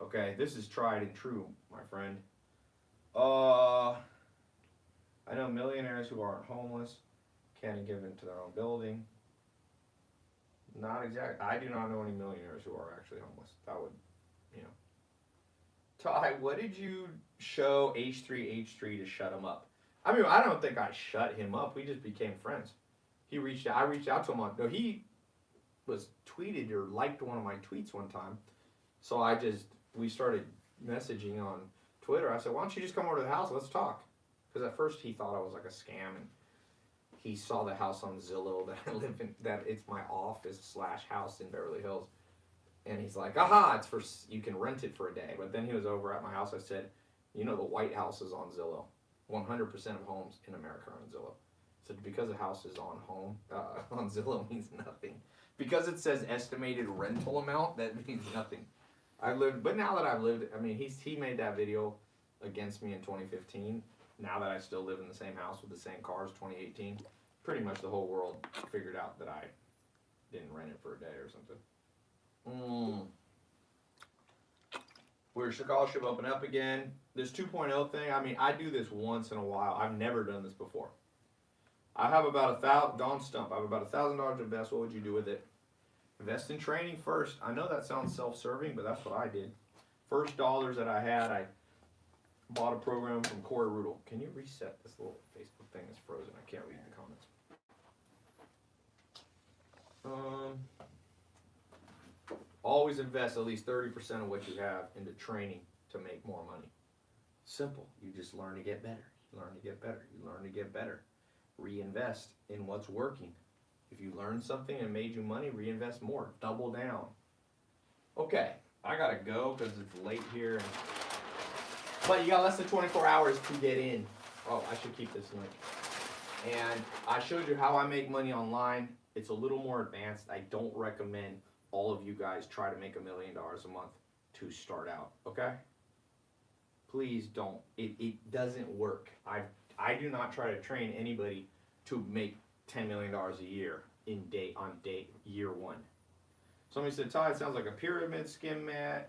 Okay, this is tried and true, my friend. I know millionaires who aren't homeless, can't give into their own building. Not exactly. I do not know any millionaires who are actually homeless. That would, you know. Tai, what did you show H3 to shut him up? I mean, I don't think I shut him up. We just became friends. I reached out to him he was tweeted or liked one of my tweets one time. So we started messaging on Twitter. I said, why don't you just come over to the house? Let's talk. Because at first he thought I was like a scam, and he saw the house on Zillow that I live in, that it's my office/house in Beverly Hills. And he's like, aha, you can rent it for a day. But then he was over at my house. I said, you know, the White House is on Zillow. 100% of homes in America are on Zillow. So because a house is on Zillow means nothing. Because it says estimated rental amount, that means nothing. But now that I've lived, I mean, he made that video against me in 2015. Now that I still live in the same house with the same cars, 2018, pretty much the whole world figured out that I didn't rent it for a day or something. Where scholarship open up again. This 2.0 thing, I mean, I do this once in a while. I've never done this before. I have about Don Stump. I have about $1,000 to invest. What would you do with it? Invest in training first. I know that sounds self-serving, but that's what I did. First dollars that I had, I bought a program from Corey Rudel. Can you reset this little Facebook thing? It's frozen. I can't read the comments. Always invest at least 30% of what you have into training to make more money. Simple. You just learn to get better. You learn to get better. You learn to get better. Reinvest in what's working. If you learned something and made you money, reinvest more. Double down. Okay, I gotta go because it's late here. But you got less than 24 hours to get in. Oh, I should keep this link. And I showed you how I make money online. It's a little more advanced. I don't recommend all of you guys try to make $1 million a month to start out, okay? Please don't. It doesn't work. I do not try to train anybody to make $10 million a year year one. Somebody said, Tai, it sounds like a pyramid scam man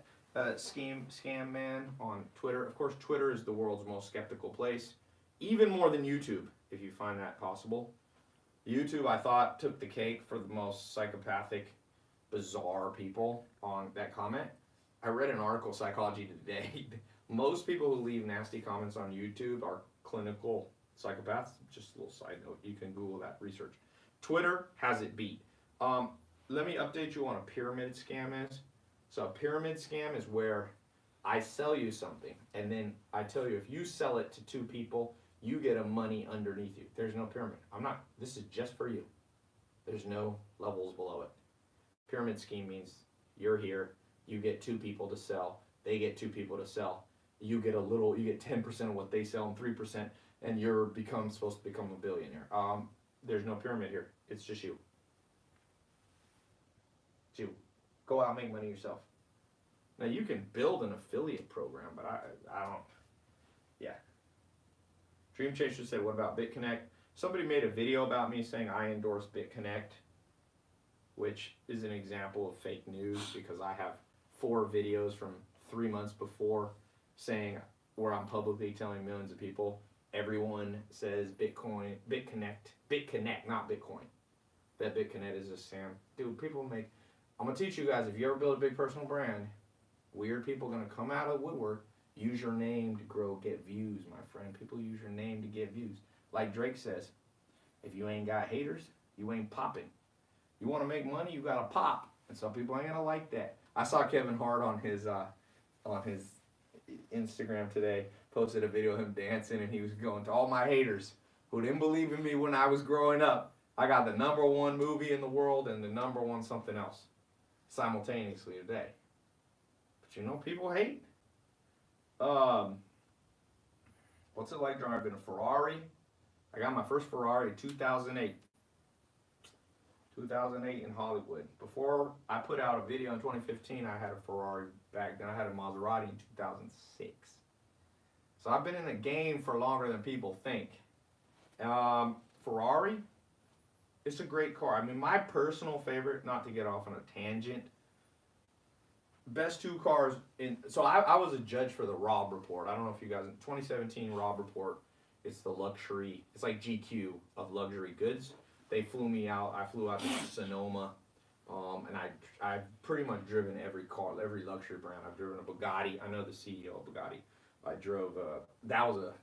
on Twitter. Of course, Twitter is the world's most skeptical place, even more than YouTube, if you find that possible. YouTube, I thought, took the cake for the most psychopathic, bizarre people on that comment. I read an article, Psychology Today. Most people who leave nasty comments on YouTube are clinical psychopaths. Just a little side note. You can Google that research. Twitter has it beat. Let me update you on a pyramid scam is. So a pyramid scam is where I sell you something, and then I tell you if you sell it to 2 people, you get a money underneath you. There's no pyramid. This is just for you. There's no levels below it. Pyramid scheme means you're here, you get 2 people to sell, they get 2 people to sell. You get 10% of what they sell and 3%, and you're supposed to become a billionaire. There's no pyramid here. It's just you. It's you. Go out and make money yourself. Now you can build an affiliate program, but I don't. Yeah. Dream Chaser said, "What about BitConnect?" Somebody made a video about me saying I endorse BitConnect, which is an example of fake news because I have 4 videos from 3 months before saying where I'm publicly telling millions of people. Everyone says BitConnect, not Bitcoin. That BitConnect is a scam. Dude, I'm going to teach you guys, if you ever build a big personal brand, weird people are going to come out of the woodwork, use your name to get views, my friend. People use your name to get views. Like Drake says, if you ain't got haters, you ain't popping. You want to make money, you got to pop. And some people ain't going to like that. I saw Kevin Hart on his Instagram today, posted a video of him dancing, and he was going to all my haters who didn't believe in me when I was growing up. I got the #1 movie in the world and the #1 something else simultaneously today. But people hate. What's it like driving a Ferrari? I got my first Ferrari in 2008. 2008 in Hollywood. Before I put out a video in 2015, I had a Ferrari back then. I had a Maserati in 2006. So I've been in the game for longer than people think. Ferrari, it's a great car. I mean, my personal favorite, not to get off on a tangent, best 2 cars so I was a judge for the Robb Report. I don't know if you guys, in 2017 Robb Report, it's the luxury, it's like GQ of luxury goods. They flew me out. I flew out to Sonoma, and I've pretty much driven every car, every luxury brand. I've driven a Bugatti. I know the CEO of Bugatti. I drove that was a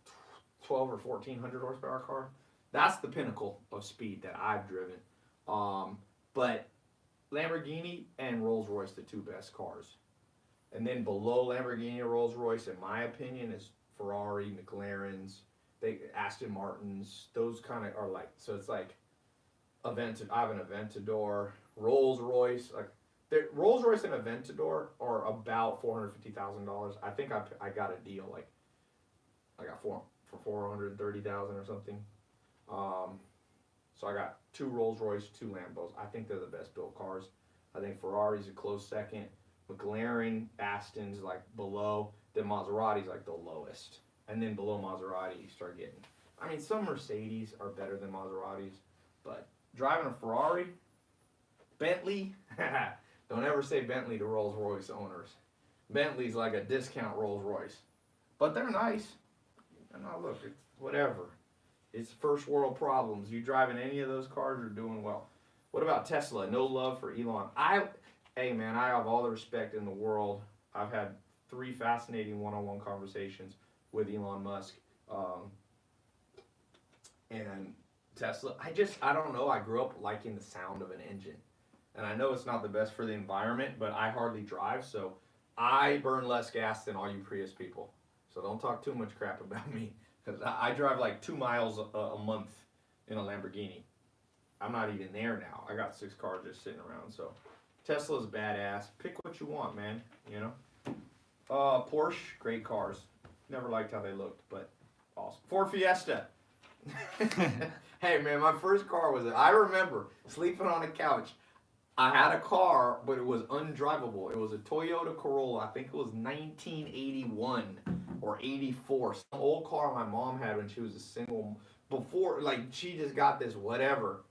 12 or 1400 horsepower car. That's the pinnacle of speed that I've driven. But Lamborghini and Rolls-Royce, the 2 best cars. And then below Lamborghini and Rolls-Royce, in my opinion, is Ferrari, McLarens, Aston Martins. Those kind of are like, so it's like, I have an Aventador, Rolls-Royce. Rolls-Royce and Aventador are about $450,000. I think I got a deal, like I got 4 for $430,000 or something. So I got 2 Rolls-Royce, 2 Lambos. I think they're the best built cars. I think Ferrari's a close second. McLaren, Aston's like below. Then Maserati's like the lowest. And then below Maserati, you start getting, I mean, some Mercedes are better than Maseratis, but driving a Ferrari, Bentley, don't ever say Bentley to Rolls-Royce owners. Bentley's like a discount Rolls-Royce. But they're nice. And now look, it's whatever. It's first world problems. You driving any of those cars, you're doing well. What about Tesla? No love for Elon. Hey man, I have all the respect in the world. I've had 3 fascinating one-on-one conversations with Elon Musk. And Tesla, I don't know, I grew up liking the sound of an engine. And I know it's not the best for the environment, but I hardly drive, so I burn less gas than all you Prius people. So don't talk too much crap about me, because I drive like 2 miles a month in a Lamborghini. I'm not even there now. I got 6 cars just sitting around, so Tesla's badass. Pick what you want, man, you know? Porsche, great cars. Never liked how they looked, but awesome. Ford Fiesta. Hey man, my first car was, I remember sleeping on a couch. I had a car, but it was undrivable. It was a Toyota Corolla. I think it was 1981 or 84. Some old car my mom had when she was a single, before, like, she just got this whatever,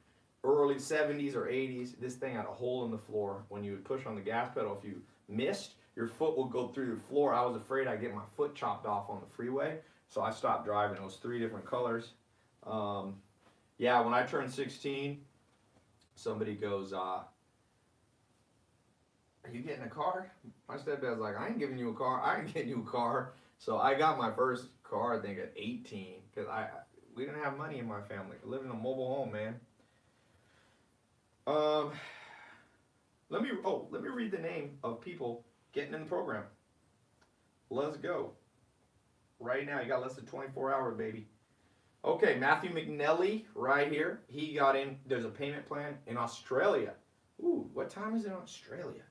early 70s or 80s. This thing had a hole in the floor. When you would push on the gas pedal, if you missed, your foot would go through the floor. I was afraid I'd get my foot chopped off on the freeway, so I stopped driving. It was 3 different colors. Yeah, when I turned 16, somebody goes, are you getting a car? My stepdad's like, I ain't giving you a car. I ain't getting you a car. So I got my first car, I think, at 18, because we didn't have money in my family. I lived in a mobile home, man. Let me read the name of people getting in the program. Let's go. Right now, you got less than 24 hours, baby. Okay, Matthew McNelly, right here. He got in. There's a payment plan in Australia. Ooh, what time is it in Australia?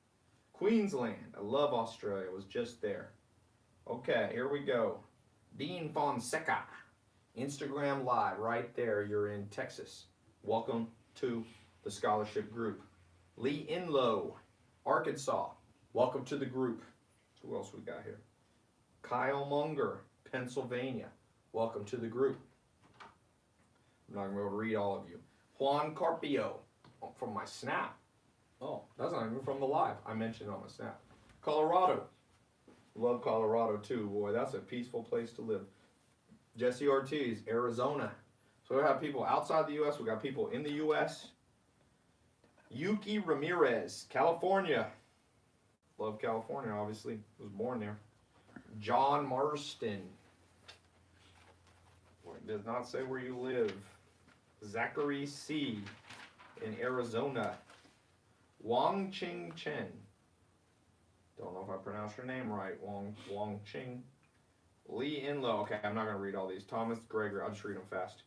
Queensland. I love Australia. I was just there. Okay, here we go. Dean Fonseca. Instagram Live, right there. You're in Texas. Welcome to the scholarship group. Lee Inlow, Arkansas. Welcome to the group. Who else we got here? Kyle Munger, Pennsylvania. Welcome to the group. I'm not going to be able to read all of you. Juan Carpio, from my Snap. Oh, that's not even from the live. I mentioned it on my Snap. Colorado. Love Colorado too. Boy, that's a peaceful place to live. Jesse Ortiz, Arizona. So we have people outside the U.S. We got people in the U.S. Yuki Ramirez, California. Love California, obviously. Was born there. John Marston. It does not say where you live. Zachary C. in Arizona. Wang Ching Chen. Don't know if I pronounced your name right. Wang Ching. Lee Inlow. Okay, I'm not going to read all these. Thomas Gregory. I'll just read them fast.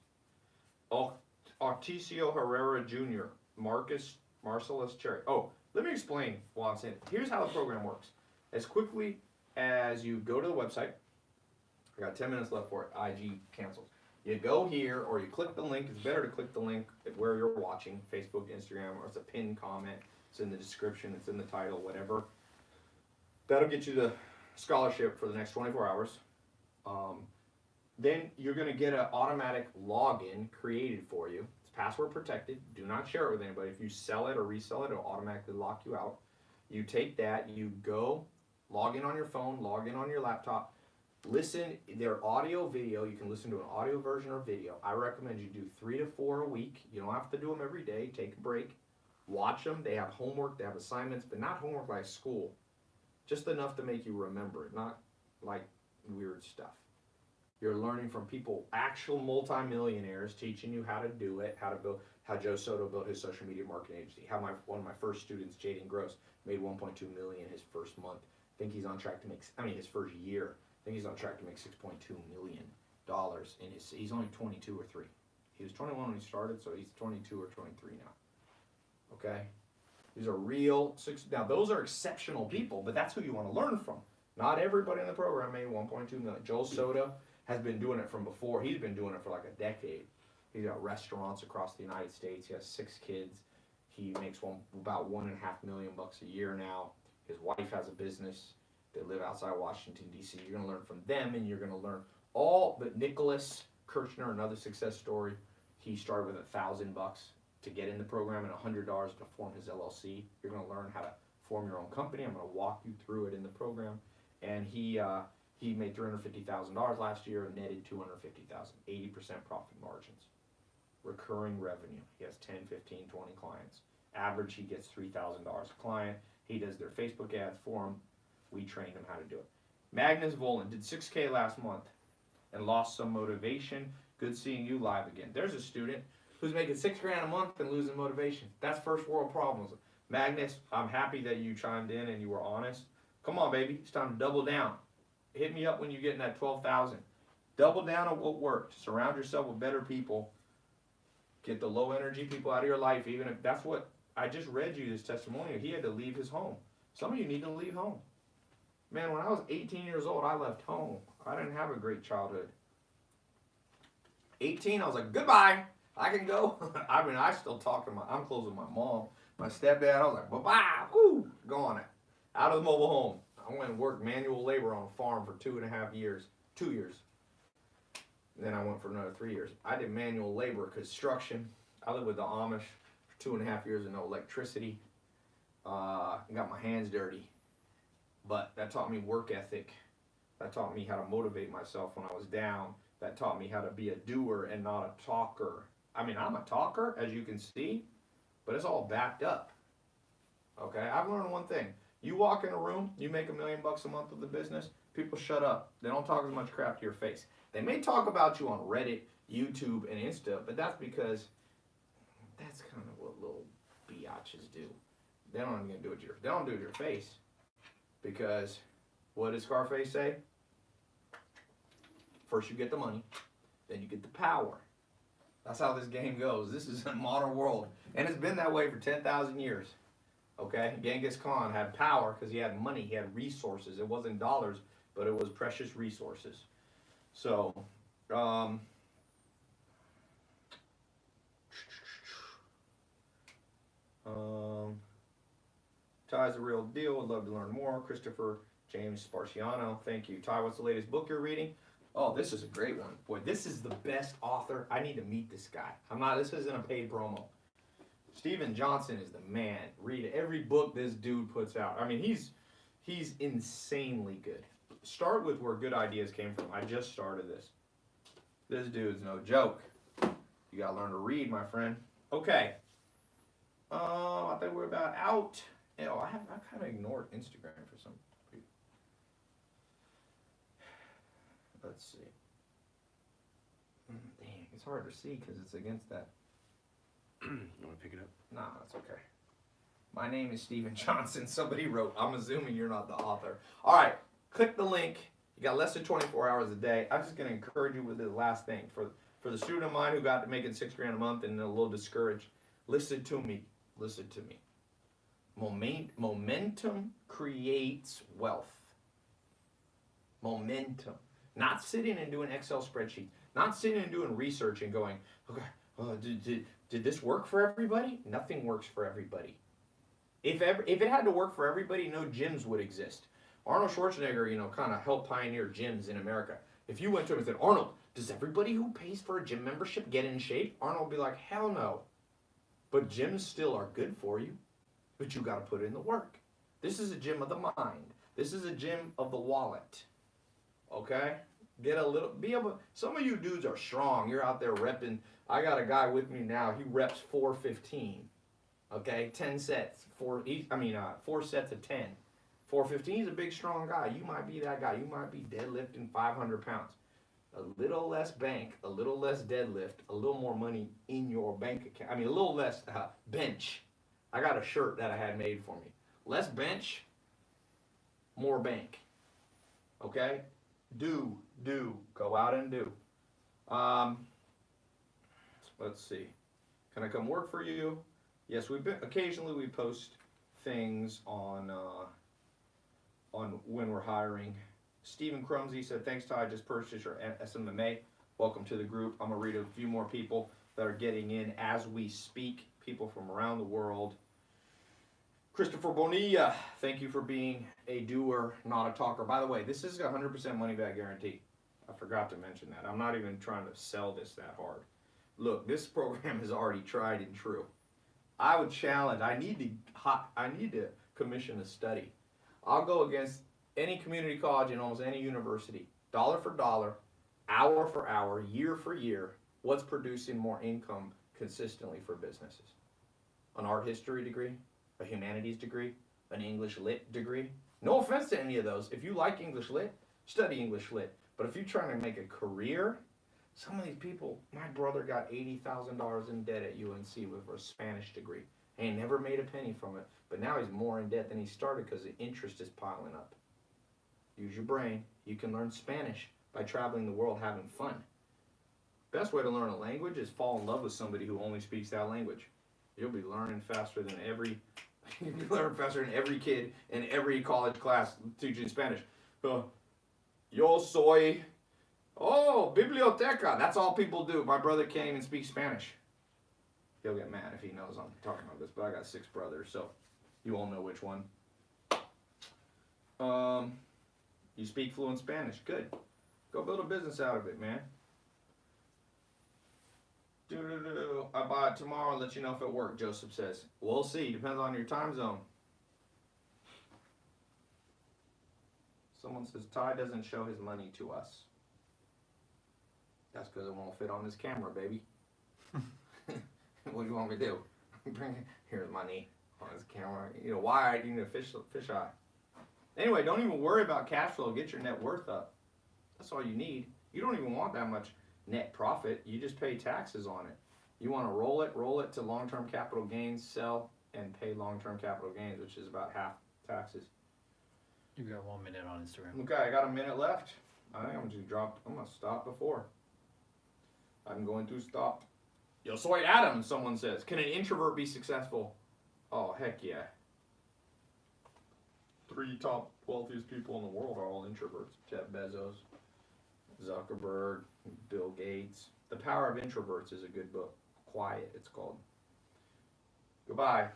Articio Herrera Jr. Marcellus Cherry. Oh, let me explain while I'm saying it. Here's how the program works. As quickly as you go to the website, I got 10 minutes left for it. IG cancels. You go here or you click the link. It's better to click the link where you're watching, Facebook, Instagram, or it's a pinned comment. It's in the description. It's in the title, whatever. That'll get you the scholarship for the next 24 hours. Then you're going to get an automatic login created for you. It's password protected. Do not share it with anybody. If you sell it or resell it, it'll automatically lock you out. You take that, you go log in on your phone, log in on your laptop, listen, their audio, video, you can listen to an audio version or video. I recommend you do 3 to 4 a week. You don't have to do them every day. Take a break. Watch them. They have homework, they have assignments, but not homework like school. Just enough to make you remember it, not like weird stuff. You're learning from people, actual multimillionaires, teaching you how to do it, how Joe Soto built his social media marketing agency, how one of my first students, Jaden Gross, made $1.2 million his first month. I think he's on track to make, his first year. I think he's on track to make $6.2 million in he's only 22 or 3. He was 21 when he started, so he's 22 or 23 now. Okay? These are real, now those are exceptional people, but that's who you want to learn from. Not everybody in the program made $1.2 million. Joe Soto has been doing it from before. He's been doing it for like a decade. He's got restaurants across the United States. He has 6 kids. He makes about $1.5 million a year now. His wife has a business. They live outside Washington, D.C. You're going to learn from them, and you're going to learn all. But Nicholas Kirchner, another success story, he started with $1,000 to get in the program and $100 to form his LLC. You're going to learn how to form your own company. I'm going to walk you through it in the program. And he made $350,000 last year and netted $250,000, 80% profit margins. Recurring revenue. He has 10, 15, 20 clients. Average, he gets $3,000 a client. He does their Facebook ads for them. We trained him how to do it. Magnus Volan did 6K last month and lost some motivation. Good seeing you live again. There's a student who's making $6,000 a month and losing motivation. That's first world problems. Magnus, I'm happy that you chimed in and you were honest. Come on, baby. It's time to double down. Hit me up when you get in that 12,000. Double down on what worked. Surround yourself with better people. Get the low energy people out of your life, even if that's what I just read you this testimonial. He had to leave his home. Some of you need to leave home. Man, when I was 18 years old, I left home. I didn't have a great childhood. 18, I was like, goodbye. I can go. I mean, I still talk to I'm close with my mom. My stepdad, I was like, bye-bye. Woo, gone. Out of the mobile home. I went and worked manual labor on a farm for 2.5 years. 2 years. Then I went for another 3 years. I did manual labor, construction. I lived with the Amish for 2.5 years and no electricity. Got my hands dirty. But that taught me work ethic. That taught me how to motivate myself when I was down. That taught me how to be a doer and not a talker. I mean, I'm a talker, as you can see, but it's all backed up. Okay, I've learned one thing. You walk in a room, you make $1 million a month with the business, people shut up. They don't talk as much crap to your face. They may talk about you on Reddit, YouTube, and Insta, but that's because that's kind of what little biatches do. They don't even do it they don't do it to your face. Because what does Scarface say? First you get the money, then you get the power. That's how this game goes. This is a modern world. And it's been that way for 10,000 years. Okay? Genghis Khan had power because he had money, he had resources. It wasn't dollars, but it was precious resources. So, Ty's a real deal. Would love to learn more. Christopher James Sparciano. Thank you. Ty, what's the latest book you're reading? Oh, this is a great one. Boy, this is the best author. I need to meet this guy. This isn't a paid promo. Steven Johnson is the man. Read every book this dude puts out. I mean, he's insanely good. Start with where good ideas came from. I just started this. This dude's no joke. You gotta learn to read, my friend. Okay. I think we're about out. I kind of ignored Instagram for some reason. Let's see. Dang, it's hard to see because it's against that. You want to pick it up? Nah, that's okay. My name is Steven Johnson. Somebody wrote. I'm assuming you're not the author. All right, click the link. You got less than 24 hours a day. I'm just going to encourage you with this last thing. For the student of mine who got to making $6,000 a month and a little discouraged, listen to me. Listen to me. Momentum creates wealth. Momentum. Not sitting and doing Excel spreadsheets. Not sitting and doing research and going, okay, did this work for everybody? Nothing works for everybody. If it had to work for everybody, no gyms would exist. Arnold Schwarzenegger, kind of helped pioneer gyms in America. If you went to him and said, Arnold, does everybody who pays for a gym membership get in shape? Arnold would be like, hell no. But gyms still are good for you. But you got to put in the work. This is a gym of the mind. This is a gym of the wallet. Okay? Some of you dudes are strong. You're out there repping. I got a guy with me now. He reps 415. Okay? 10 sets. 4 sets of 10. 415 is a big, strong guy. You might be that guy. You might be deadlifting 500 pounds. A little less bank, a little less deadlift, a little more money in your bank account. A little less bench. I got a shirt that I had made for me. Less bench, more bank. Okay? Do. Go out and do. Let's see. Can I come work for you? Yes, occasionally we post things on when we're hiring. Stephen Crumsey said, thanks, Ty, I just purchased your SMMA. Welcome to the group. I'm going to read a few more people that are getting in as we speak. People from around the world. Christopher Bonilla, thank you for being a doer, not a talker. By the way, this is a 100% money back guarantee. I forgot to mention that. I'm not even trying to sell this that hard. Look, this program is already tried and true. I would challenge, I need to commission a study. I'll go against any community college and almost any university, dollar for dollar, hour for hour, year for year, what's producing more income consistently for businesses? An art history degree, a humanities degree, an English lit degree. No offense to any of those. If you like English lit, Study English Lit. But if you're trying to make a career, some of these people, my brother got $80,000 in debt at UNC with a Spanish degree. He ain't never made a penny from it, but now he's more in debt than he started because the interest is piling up. Use your brain. You can learn Spanish by traveling the world having fun. Best way to learn a language is fall in love with somebody who only speaks that language. You'll be learning faster than every kid in every college class teaching Spanish. Yo soy, biblioteca. That's all people do. My brother can't even speak Spanish. He'll get mad if he knows I'm talking about this, but I got 6 brothers, so you all know which one. You speak fluent Spanish. Good. Go build a business out of it, man. I buy it tomorrow and let you know if it worked, Joseph says. We'll see. Depends on your time zone. Someone says Ty doesn't show his money to us. That's because it won't fit on his camera, baby. What do you want me to do? Here's money on his camera. You know why? You need a fish eye. Anyway, don't even worry about cash flow. Get your net worth up. That's all you need. You don't even want that much net profit. You just pay taxes on it. You want to roll it to long-term capital gains, sell, and pay long-term capital gains, which is about half taxes. You got 1 minute on Instagram. Okay, I got a minute left. I think I'm gonna stop before. I'm going to stop. Yo soy Adam, someone says. Can an introvert be successful? Oh, heck yeah. 3 top wealthiest people in the world are all introverts. Jeff Bezos, Zuckerberg, Bill Gates. The Power of Introverts is a good book. Quiet, it's called. Goodbye.